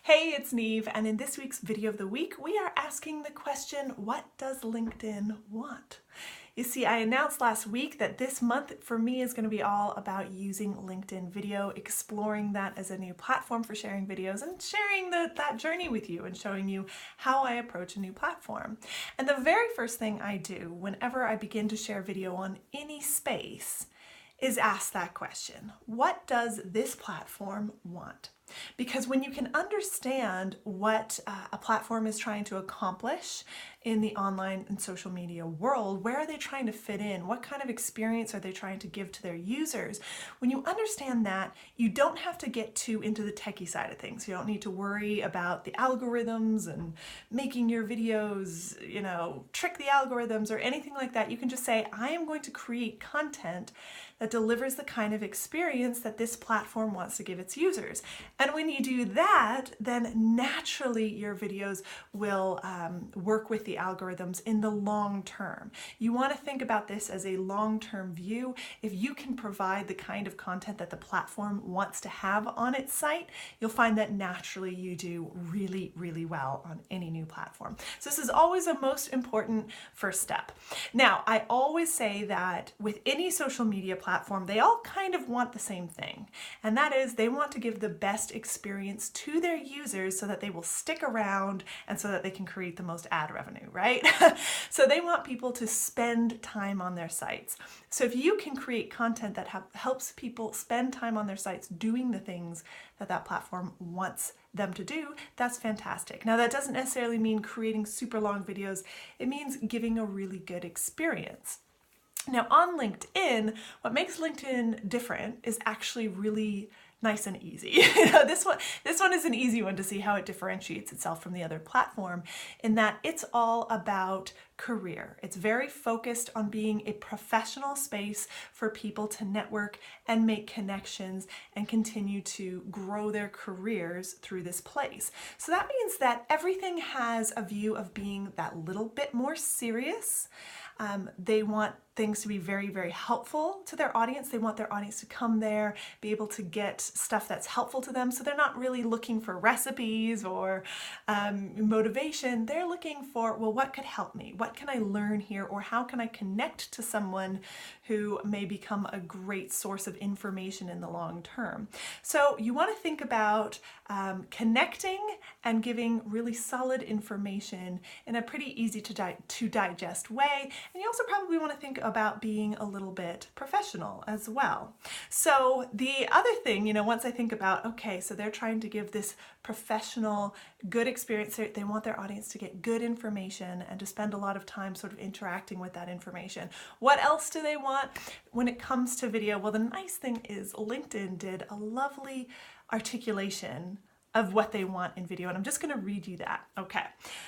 Hey, it's Niamh, and in this week's video of the week, we are asking the question, what does LinkedIn want? You see, I announced last week that this month for me is going to be all about using LinkedIn Video, exploring that as a new platform for sharing videos and sharing that journey with you and showing you how I approach a new platform. And the very first thing I do whenever I begin to share video on any space is ask that question. What does this platform want? Because when you can understand what a platform is trying to accomplish in the online and social media world, where are they trying to fit in? What kind of experience are they trying to give to their users? When you understand that, you don't have to get too into the techie side of things. You don't need to worry about the algorithms and making your videos, trick the algorithms or anything like that. You can just say, I am going to create content that delivers the kind of experience that this platform wants to give its users. And when you do that, then naturally your videos will work with the algorithms in the long term. You want to think about this as a long-term view. If you can provide the kind of content that the platform wants to have on its site, you'll find that naturally you do really, really well on any new platform. So this is always a most important first step. Now, I always say that with any social media platform, they all kind of want the same thing. And that is they want to give the best experience to their users so that they will stick around and so that they can create the most ad revenue, right? So they want people to spend time on their sites. So if you can create content that helps people spend time on their sites doing the things that that platform wants them to do, that's fantastic. Now that doesn't necessarily mean creating super long videos. It means giving a really good experience. Now on LinkedIn, what makes LinkedIn different is actually really nice and easy. This one is an easy one to see how it differentiates itself from the other platform in that it's all about career. It's very focused on being a professional space for people to network and make connections and continue to grow their careers through this place. So that means that everything has a view of being that little bit more serious. They want things to be very, very helpful to their audience. They want their audience to come there, be able to get stuff that's helpful to them. So they're not really looking for recipes or motivation. They're looking for, well, what could help me? What can I learn here? Or how can I connect to someone who may become a great source of information in the long term? So you want to think about connecting and giving really solid information in a pretty easy to digest way. And you also probably want to think about being a little bit professional as well. So the other thing, once I think about, okay, so they're trying to give this professional, good experience. They want their audience to get good information and to spend a lot of time sort of interacting with that information. What else do they want when it comes to video? Well, the nice thing is LinkedIn did a lovely articulation of what they want in video. And I'm just going to read you that. Okay.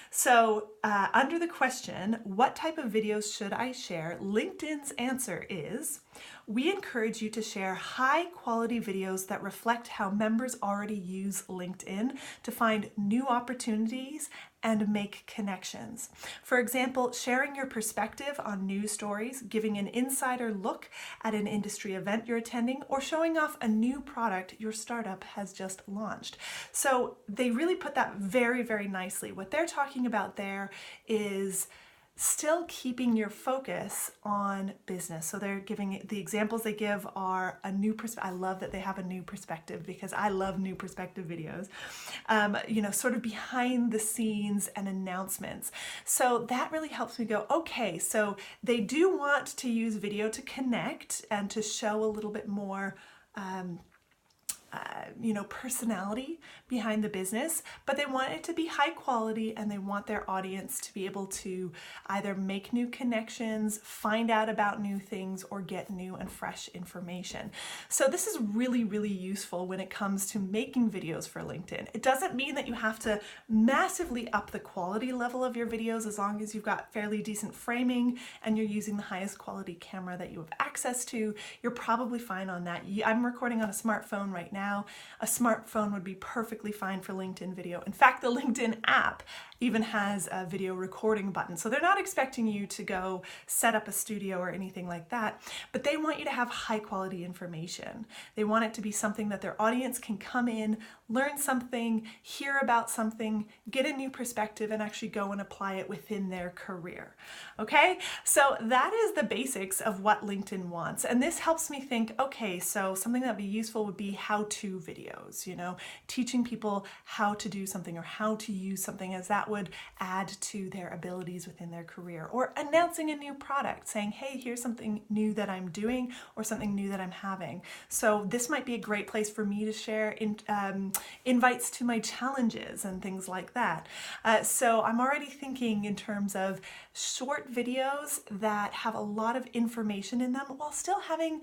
So under the question, what type of videos should I share? LinkedIn's answer is, we encourage you to share high quality videos that reflect how members already use LinkedIn to find new opportunities and make connections. For example, sharing your perspective on news stories, giving an insider look at an industry event you're attending, or showing off a new product your startup has just launched. So they really put that very, very nicely. What they're talking about there is still keeping your focus on business. So they're giving, the examples they give are a new perspective. I love that they have a new perspective because I love new perspective videos, sort of behind the scenes and announcements. So that really helps me go, okay, so they do want to use video to connect and to show a little bit more personality behind the business, but they want it to be high quality and they want their audience to be able to either make new connections, find out about new things, or get new and fresh information. So this is really, really useful when it comes to making videos for LinkedIn. It doesn't mean that you have to massively up the quality level of your videos as long as you've got fairly decent framing and you're using the highest quality camera that you have access to. You're probably fine on that. I'm recording on a smartphone right now. now, a smartphone would be perfectly fine for LinkedIn video. In fact, the LinkedIn app even has a video recording button. So they're not expecting you to go set up a studio or anything like that, but they want you to have high quality information. They want it to be something that their audience can come in, learn something, hear about something, get a new perspective, and actually go and apply it within their career. Okay, so that is the basics of what LinkedIn wants. And this helps me think, okay, so something that'd be useful would be how-to videos, teaching people how to do something or how to use something, as that would add to their abilities within their career. Or announcing a new product, saying, hey, here's something new that I'm doing or something new that I'm having. So this might be a great place for me to share invites to my challenges and things like that. So I'm already thinking in terms of short videos that have a lot of information in them while still having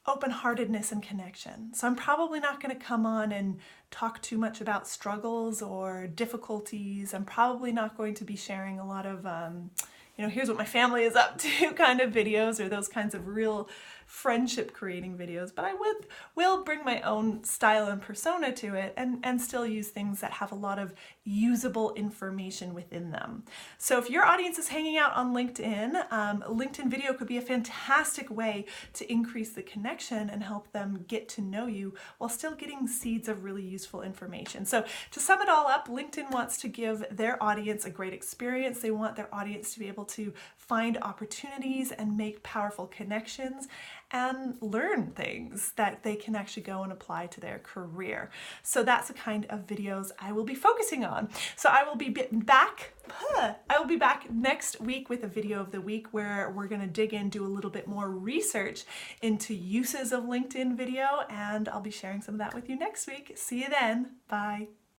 open-heartedness and connection. So I'm probably not going to come on and talk too much about struggles or difficulties. I'm probably not going to be sharing a lot of, here's what my family is up to kind of videos, or those kinds of real friendship creating videos, but I will bring my own style and persona to it and still use things that have a lot of usable information within them. So if your audience is hanging out on LinkedIn, LinkedIn video could be a fantastic way to increase the connection and help them get to know you while still getting seeds of really useful information. So to sum it all up, LinkedIn wants to give their audience a great experience. They want their audience to be able to find opportunities and make powerful connections and learn things that they can actually go and apply to their career. So that's the kind of videos I will be focusing on. So I will be back next week with a video of the week where we're going to dig in, do a little bit more research into uses of LinkedIn video, and I'll be sharing some of that with you next week. See you then. Bye.